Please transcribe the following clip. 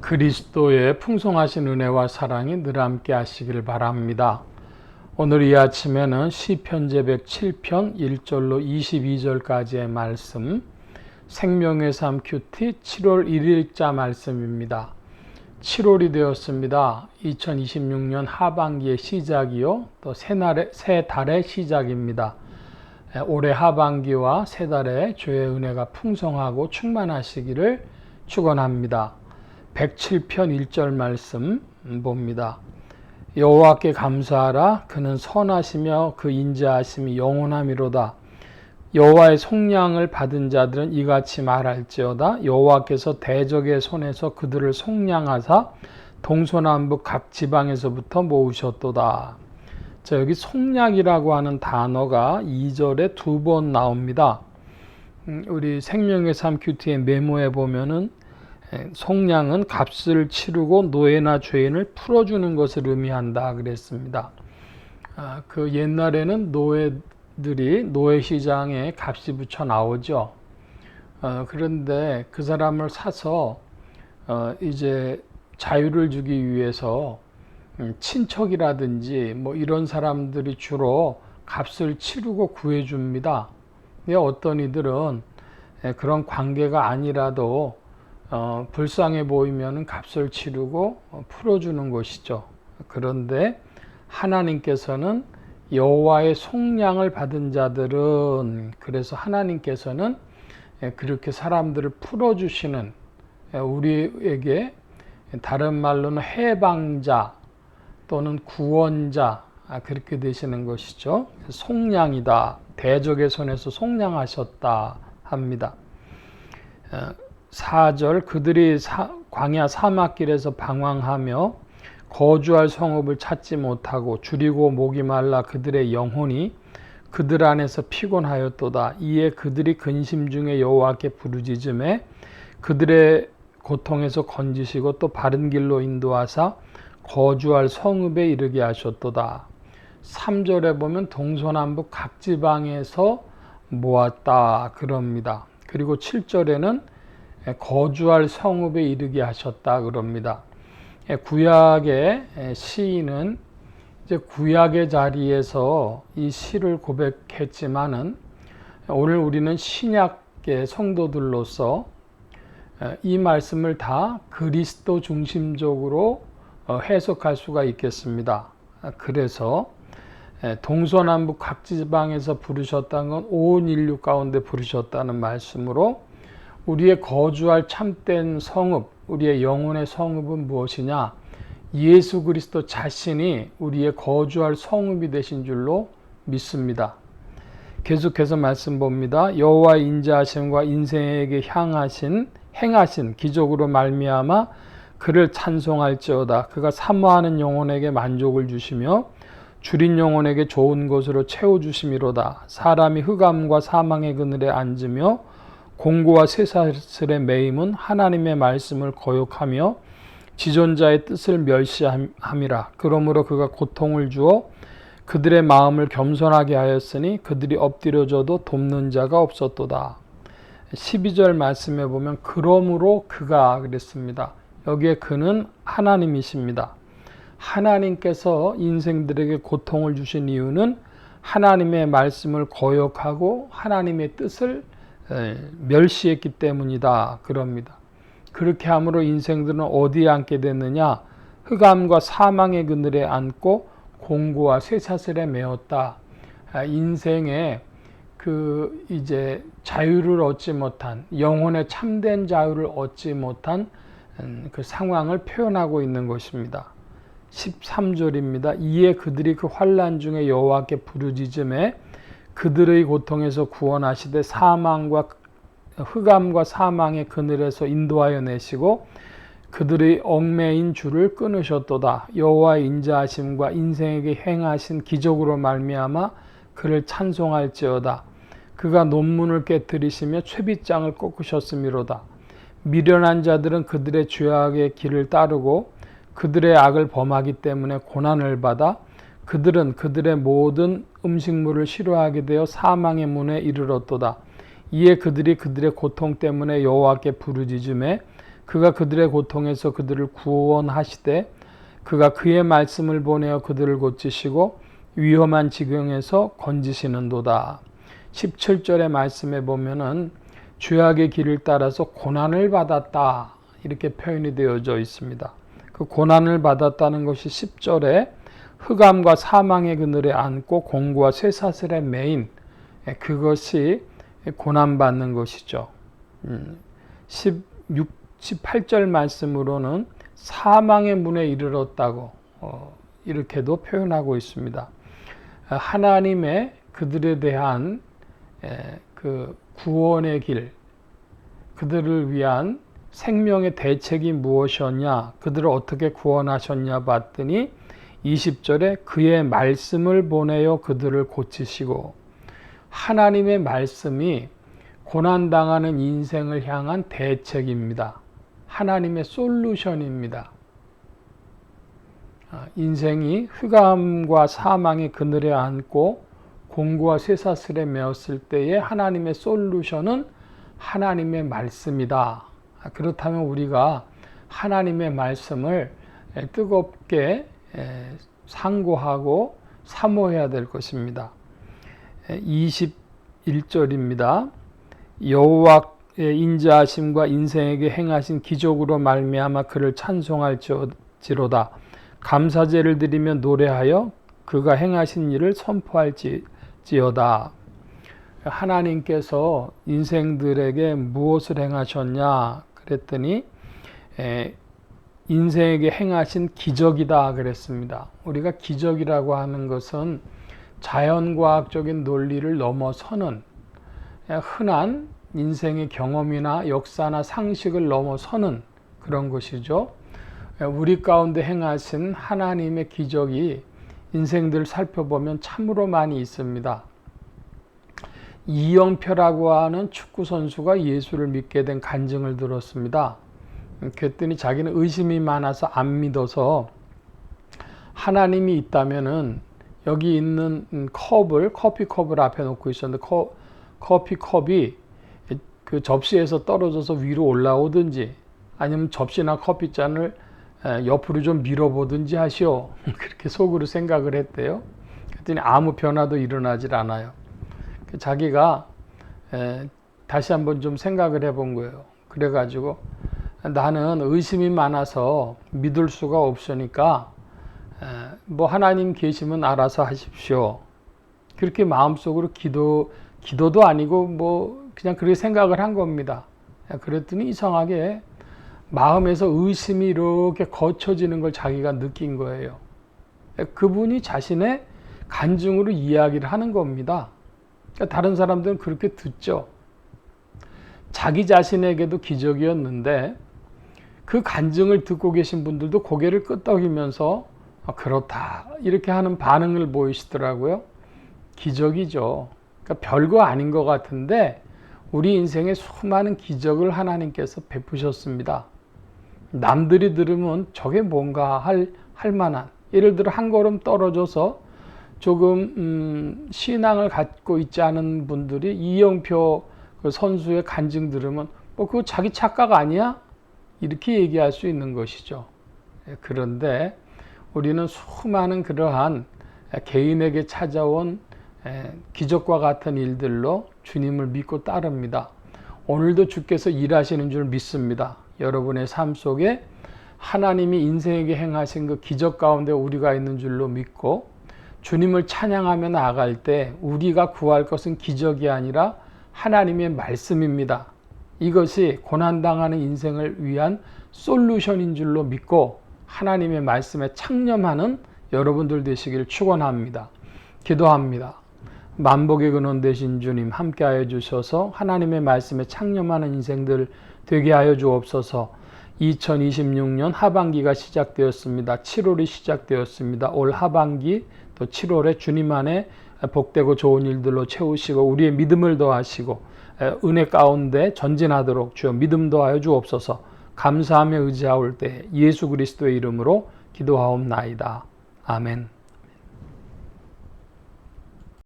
그리스도의 풍성하신 은혜와 사랑이 늘 함께 하시기를 바랍니다. 오늘 이 아침에는 시편제 107편 1절로 22절까지의 말씀, 생명의 삶 큐티 7월 1일자 말씀입니다. 7월이 되었습니다. 2026년 하반기의 시작이요, 또 새 달의 시작입니다. 올해 하반기와 새 달에 주의 은혜가 풍성하고 충만하시기를 축원합니다. 107편 1절 말씀 봅니다. 여호와께 감사하라. 그는 선하시며 그 인자하심이 영원하미로다. 여호와의 속량을 받은 자들은 이같이 말할지어다. 여호와께서 대적의 손에서 그들을 속량하사 동서남북 각 지방에서부터 모으셨도다. 자, 여기 속량이라고 하는 단어가 2절에 2번 나옵니다. 우리 생명의 삶 큐티의 메모에 보면은 속량은 값을 치르고 노예나 죄인을 풀어주는 것을 의미한다 그랬습니다. 그 옛날에는 노예들이 노예시장에 값이 붙여 나오죠. 그런데 그 사람을 사서 이제 자유를 주기 위해서 친척이라든지 뭐 이런 사람들이 주로 값을 치르고 구해줍니다. 어떤 이들은 그런 관계가 아니라도 불쌍해 보이면 값을 치르고 풀어주는 것이죠. 그런데 하나님께서는 여호와의 속량을 받은 자들은, 그래서 하나님께서는 그렇게 사람들을 풀어주시는, 우리에게 다른 말로는 해방자 또는 구원자, 그렇게 되시는 것이죠. 속량이다. 대적의 손에서 속량하셨다 합니다. 4절 그들이 광야 사막길에서 방황하며 거주할 성읍을 찾지 못하고 줄이고 목이 말라 그들의 영혼이 그들 안에서 피곤하였도다. 이에 그들이 근심 중에 여호와께 부르짖음에 그들의 고통에서 건지시고 또 바른 길로 인도하사 거주할 성읍에 이르게 하셨도다. 3절에 보면 동서남북 각 지방에서 모았다 그럽니다. 그리고 7절에는 거주할 성읍에 이르게 하셨다 그럽니다. 구약의 시인은 이제 구약의 자리에서 이 시를 고백했지만은 오늘 우리는 신약의 성도들로서 이 말씀을 다 그리스도 중심적으로 해석할 수가 있겠습니다. 그래서 동서남북 각 지방에서 부르셨다는 건 온 인류 가운데 부르셨다는 말씀으로 우리의 거주할 참된 성읍, 우리의 영혼의 성읍은 무엇이냐? 예수 그리스도 자신이 우리의 거주할 성읍이 되신 줄로 믿습니다. 계속해서 말씀 봅니다. 여호와의 인자하심과 인생에게 행하신 기적으로 말미암아 그를 찬송할지어다. 그가 사모하는 영혼에게 만족을 주시며 줄인 영혼에게 좋은 것으로 채워주심이로다. 사람이 흑암과 사망의 그늘에 앉으며 공고와 쇠사슬의 매임은 하나님의 말씀을 거역하며 지존자의 뜻을 멸시함이라. 그러므로 그가 고통을 주어 그들의 마음을 겸손하게 하였으니 그들이 엎드려져도 돕는 자가 없었도다. 12절 말씀에 보면 그러므로 그가 그랬습니다. 여기에 그는 하나님이십니다. 하나님께서 인생들에게 고통을 주신 이유는 하나님의 말씀을 거역하고 하나님의 뜻을 멸시했기 때문이다 그럽니다. 그렇게 함으로 인생들은 어디에 앉게 됐느냐? 흑암과 사망의 그늘에 앉고 공고와 쇠사슬에 매었다. 인생에 그 이제 자유를 얻지 못한, 영혼의 참된 자유를 얻지 못한 그 상황을 표현하고 있는 것입니다. 13절입니다. 이에 그들이 그 환난 중에 여호와께 부르짖음에 그들의 고통에서 구원하시되 흑암과 사망의 그늘에서 인도하여 내시고 그들의 얽매인 줄을 끊으셨도다. 여호와의 인자하심과 인생에게 행하신 기적으로 말미암아 그를 찬송할지어다. 그가 논문을 깨뜨리시며 최빗장을 꺾으셨음이로다. 미련한 자들은 그들의 죄악의 길을 따르고 그들의 악을 범하기 때문에 고난을 받아 그들은 그들의 모든 음식물을 싫어하게 되어 사망의 문에 이르렀도다. 이에 그들이 그들의 고통 때문에 여호와께 부르짖음에 그가 그들의 고통에서 그들을 구원하시되 그가 그의 말씀을 보내어 그들을 고치시고 위험한 지경에서 건지시는도다. 17절의 말씀에 보면은 죄악의 길을 따라서 고난을 받았다 이렇게 표현이 되어져 있습니다. 그 고난을 받았다는 것이 10절에 흑암과 사망의 그늘에 앉고 공고와 쇠사슬에 매인 그것이 고난받는 것이죠. 18절 말씀으로는 사망의 문에 이르렀다고 이렇게도 표현하고 있습니다. 하나님의 그들에 대한 그 구원의 길, 그들을 위한 생명의 대책이 무엇이었냐, 그들을 어떻게 구원하셨냐 봤더니 20절에 그의 말씀을 보내어 그들을 고치시고, 하나님의 말씀이 고난당하는 인생을 향한 대책입니다. 하나님의 솔루션입니다. 인생이 흑암과 사망의 그늘에 앉고 공고와 쇠사슬에 메었을 때에 하나님의 솔루션은 하나님의 말씀이다. 그렇다면 우리가 하나님의 말씀을 뜨겁게 상고하고 사모해야 될 것입니다. 21절입니다. 여호와의 인자하심과 인생에게 행하신 기적으로 말미암아 그를 찬송할지로다. 감사제를 드리며 노래하여 그가 행하신 일을 선포할지어다. 하나님께서 인생들에게 무엇을 행하셨냐 그랬더니 인생에게 행하신 기적이다 그랬습니다. 우리가 기적이라고 하는 것은 자연과학적인 논리를 넘어서는 흔한 인생의 경험이나 역사나 상식을 넘어서는 그런 것이죠. 우리 가운데 행하신 하나님의 기적이 인생들 살펴보면 참으로 많이 있습니다. 이영표라고 하는 축구 선수가 예수를 믿게 된 간증을 들었습니다. 그랬더니 자기는 의심이 많아서 안 믿어서 하나님이 있다면은 여기 있는 커피컵을 앞에 놓고 있었는데 커피컵이 그 접시에서 떨어져서 위로 올라오든지 아니면 접시나 커피잔을 옆으로 좀 밀어보든지 하시오. 그렇게 속으로 생각을 했대요. 그랬더니 아무 변화도 일어나질 않아요. 자기가 다시 한번 좀 생각을 해본 거예요. 그래가지고 나는 의심이 많아서 믿을 수가 없으니까 뭐 하나님 계시면 알아서 하십시오. 그렇게 마음속으로 기도도 아니고 뭐 그냥 그렇게 생각을 한 겁니다. 그랬더니 이상하게 마음에서 의심이 이렇게 거쳐지는 걸 자기가 느낀 거예요. 그분이 자신의 간증으로 이야기를 하는 겁니다. 다른 사람들은 그렇게 듣죠. 자기 자신에게도 기적이었는데 그 간증을 듣고 계신 분들도 고개를 끄덕이면서 그렇다 이렇게 하는 반응을 보이시더라고요. 기적이죠. 그러니까 별거 아닌 것 같은데 우리 인생에 수많은 기적을 하나님께서 베푸셨습니다. 남들이 들으면 저게 뭔가 할 만한, 예를 들어 한 걸음 떨어져서 조금 신앙을 갖고 있지 않은 분들이 이영표 그 선수의 간증 들으면 그거 자기 착각 아니야? 이렇게 얘기할 수 있는 것이죠. 그런데 우리는 수많은 그러한 개인에게 찾아온 기적과 같은 일들로 주님을 믿고 따릅니다. 오늘도 주께서 일하시는 줄 믿습니다. 여러분의 삶 속에 하나님이 인생에게 행하신 그 기적 가운데 우리가 있는 줄로 믿고 주님을 찬양하며 나아갈 때 우리가 구할 것은 기적이 아니라 하나님의 말씀입니다. 이것이 고난당하는 인생을 위한 솔루션인 줄로 믿고 하나님의 말씀에 창념하는 여러분들 되시길 축원합니다. 기도합니다. 만복의 근원 되신 주님 함께하여 주셔서 하나님의 말씀에 창념하는 인생들 되게 하여 주옵소서. 2026년 하반기가 시작되었습니다. 7월이 시작되었습니다. 올 하반기 또 7월에 주님 안에 복되고 좋은 일들로 채우시고 우리의 믿음을 더하시고 은혜 가운데 전진하도록 주여 믿음 더하여 주옵소서. 감사하며 의지하올 때 예수 그리스도의 이름으로 기도하옵나이다. 아멘.